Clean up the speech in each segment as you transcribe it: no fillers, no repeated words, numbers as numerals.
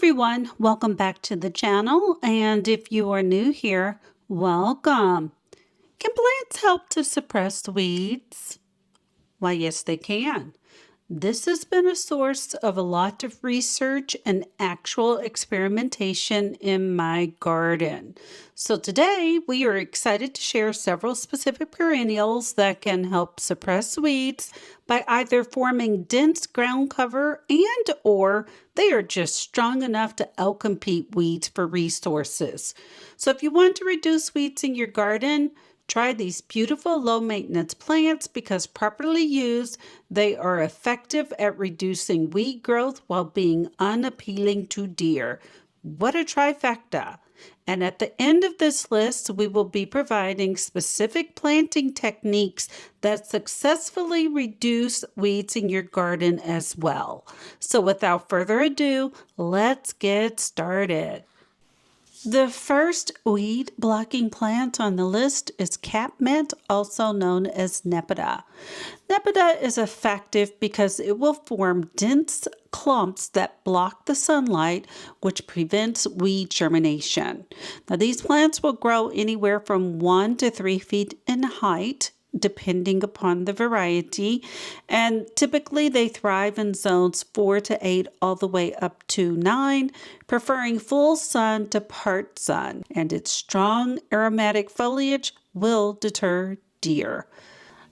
everyone, welcome back to the channel, and if you are new here, welcome. Can plants help to suppress weeds? Why, yes, they can. This has been a source of a lot of research and actual experimentation in my garden. So today we are excited to share several specific perennials that can help suppress weeds by either forming dense ground cover and or they are just strong enough to outcompete weeds for resources. So if you want to reduce weeds in your garden, try these beautiful low-maintenance plants because properly used, they are effective at reducing weed growth while being unappealing to deer. What a trifecta! And at the end of this list, we will be providing specific planting techniques that successfully reduce weeds in your garden as well. So without further ado, let's get started. The first weed blocking plant on the list is Catmint, also known as Nepeta. Nepeta is effective because it will form dense clumps that block the sunlight, which prevents weed germination. Now, these plants will grow anywhere from 1 to 3 feet in height, depending upon the variety, and typically they thrive in zones 4 to 8 all the way up to 9, preferring full sun to part sun, and its strong aromatic foliage will deter deer.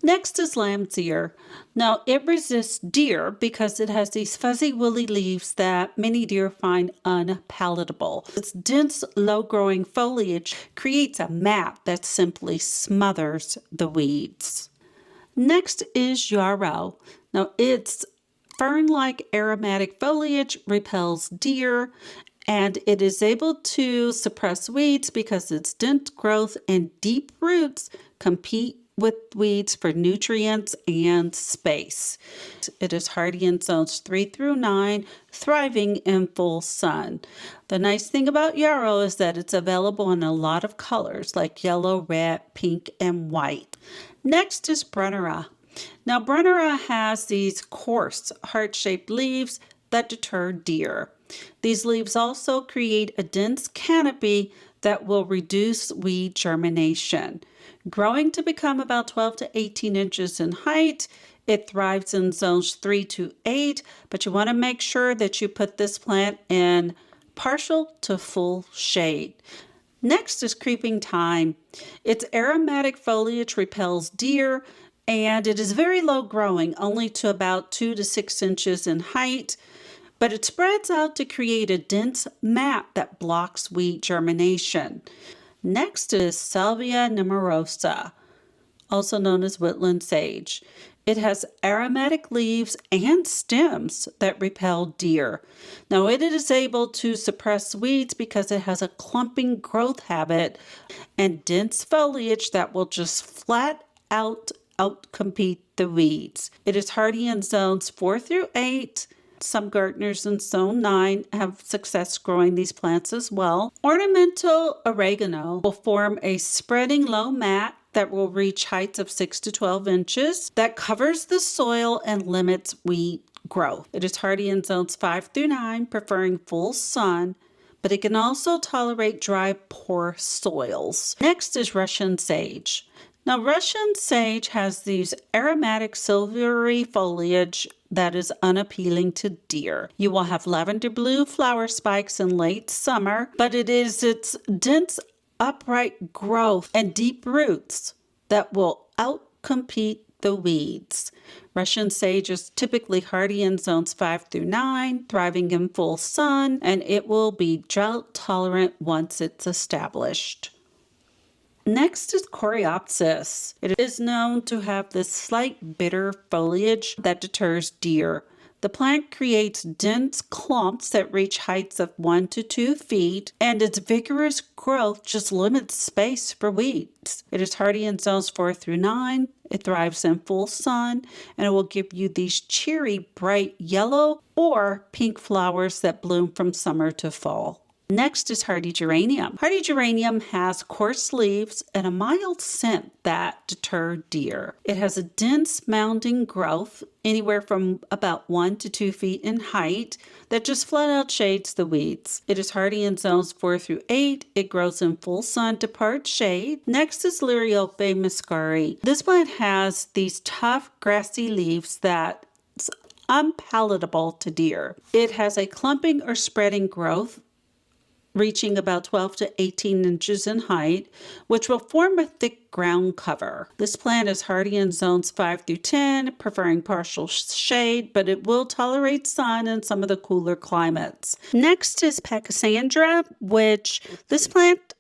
Next is lamb's ear. Now, it resists deer because it has these fuzzy, woolly leaves that many deer find unpalatable. Its dense, low-growing foliage creates a mat that simply smothers the weeds. Next is yarrow. Now, its fern-like aromatic foliage repels deer, and it is able to suppress weeds because its dense growth and deep roots compete with weeds for nutrients and space. It is hardy in zones 3 through 9, thriving in full sun. The nice thing about yarrow is that it's available in a lot of colors like yellow, red, pink, and white. Next is Brunnera. Now, Brunnera has these coarse, heart-shaped leaves that deter deer. These leaves also create a dense canopy that will reduce weed germination. Growing to become about 12 to 18 inches in height, it thrives in zones 3 to 8, but you want to make sure that you put this plant in partial to full shade. Next is creeping thyme. Its aromatic foliage repels deer, and it is very low growing, only to about 2 to 6 inches in height, but it spreads out to create a dense mat that blocks weed germination. Next is Salvia nemorosa, also known as woodland sage. It has aromatic leaves and stems that repel deer. Now, it is able to suppress weeds because it has a clumping growth habit and dense foliage that will just flat out outcompete the weeds. It is hardy in zones 4 through 8. Some gardeners in zone 9 have success growing these plants as well. Ornamental oregano will form a spreading low mat that will reach heights of 6 to 12 inches that covers the soil and limits weed growth. It is hardy in zones 5 through 9, preferring full sun, but it can also tolerate dry, poor soils. Next is Russian sage. Now, Russian sage has these aromatic silvery foliage that is unappealing to deer. You will have lavender blue flower spikes in late summer, but it is its dense, upright growth and deep roots that will outcompete the weeds. Russian sage is typically hardy in zones 5 through 9, thriving in full sun, and it will be drought tolerant once it's established. Next is Coreopsis. It is known to have this slight bitter foliage that deters deer. The plant creates dense clumps that reach heights of 1 to 2 feet, and its vigorous growth just limits space for weeds. It is hardy in zones 4 through 9. It thrives in full sun, and it will give you these cheery, bright yellow or pink flowers that bloom from summer to fall. Next is hardy geranium. Hardy geranium has coarse leaves and a mild scent that deter deer. It has a dense mounding growth, anywhere from about 1 to 2 feet in height, that just flat out shades the weeds. It is hardy in zones 4 through 8. It grows in full sun to part shade. Next is Liriope Mascara. This plant has these tough grassy leaves that unpalatable to deer. It has a clumping or spreading growth reaching about 12 to 18 inches in height, which will form a thick ground cover. This plant is hardy in zones 5 through 10, preferring partial shade, but it will tolerate sun in some of the cooler climates. Next is Pachysandra, which this plant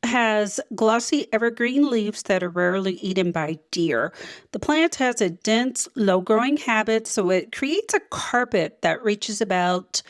has glossy evergreen leaves that are rarely eaten by deer. The plant has a dense, low-growing habit, so it creates a carpet that reaches about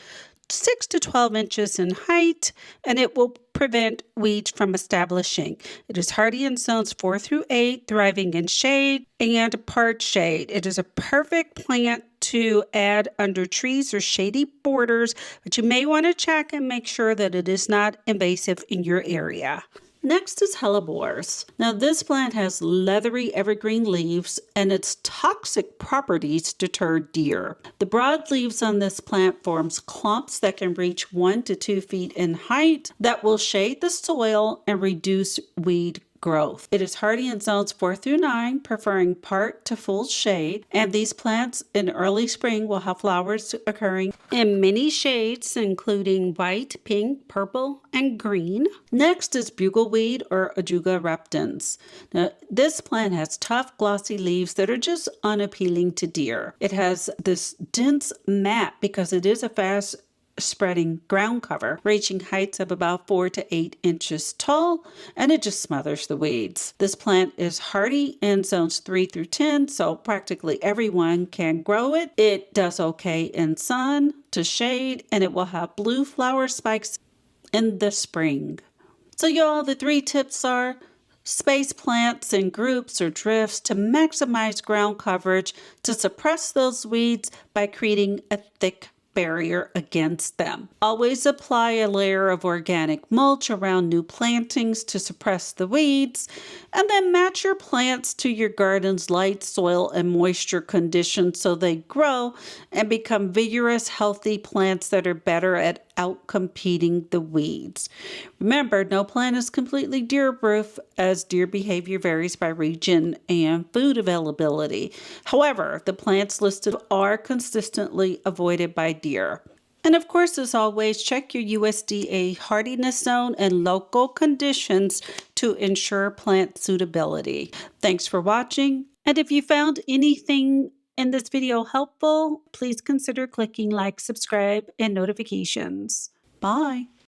6 to 12 inches in height, and it will prevent weeds from establishing. It is hardy in zones 4 through 8, thriving in shade and part shade. It is a perfect plant to add under trees or shady borders, but you may want to check and make sure that it is not invasive in your area. Next is Hellebores. Now this plant has leathery evergreen leaves and its toxic properties deter deer. The broad leaves on this plant forms clumps that can reach 1 to 2 feet in height that will shade the soil and reduce weed growth. It is hardy in zones 4 through 9, preferring part to full shade, and these plants in early spring will have flowers occurring in many shades, including white, pink, purple, and green. Next is bugleweed or Ajuga Reptens. Now, this plant has tough, glossy leaves that are just unappealing to deer. It has this dense mat because it is a fast spreading ground cover, reaching heights of about 4 to 8 inches tall, and it just smothers the weeds. This plant is hardy in zones 3 through 10, so practically everyone can grow it. It does okay in sun to shade, and it will have blue flower spikes in the spring. So y'all, the 3 tips are: space plants in groups or drifts to maximize ground coverage, to suppress those weeds by creating a thick barrier against them. Always apply a layer of organic mulch around new plantings to suppress the weeds, and then match your plants to your garden's light, soil, and moisture conditions so they grow and become vigorous, healthy plants that are better at outcompeting the weeds. Remember, no plant is completely deer-proof, as deer behavior varies by region and food availability. However, the plants listed are consistently avoided by deer. And of course, as always, check your USDA hardiness zone and local conditions to ensure plant suitability. Thanks for watching, and if you found anything in this video helpful, please consider clicking like, subscribe, and notifications. Bye.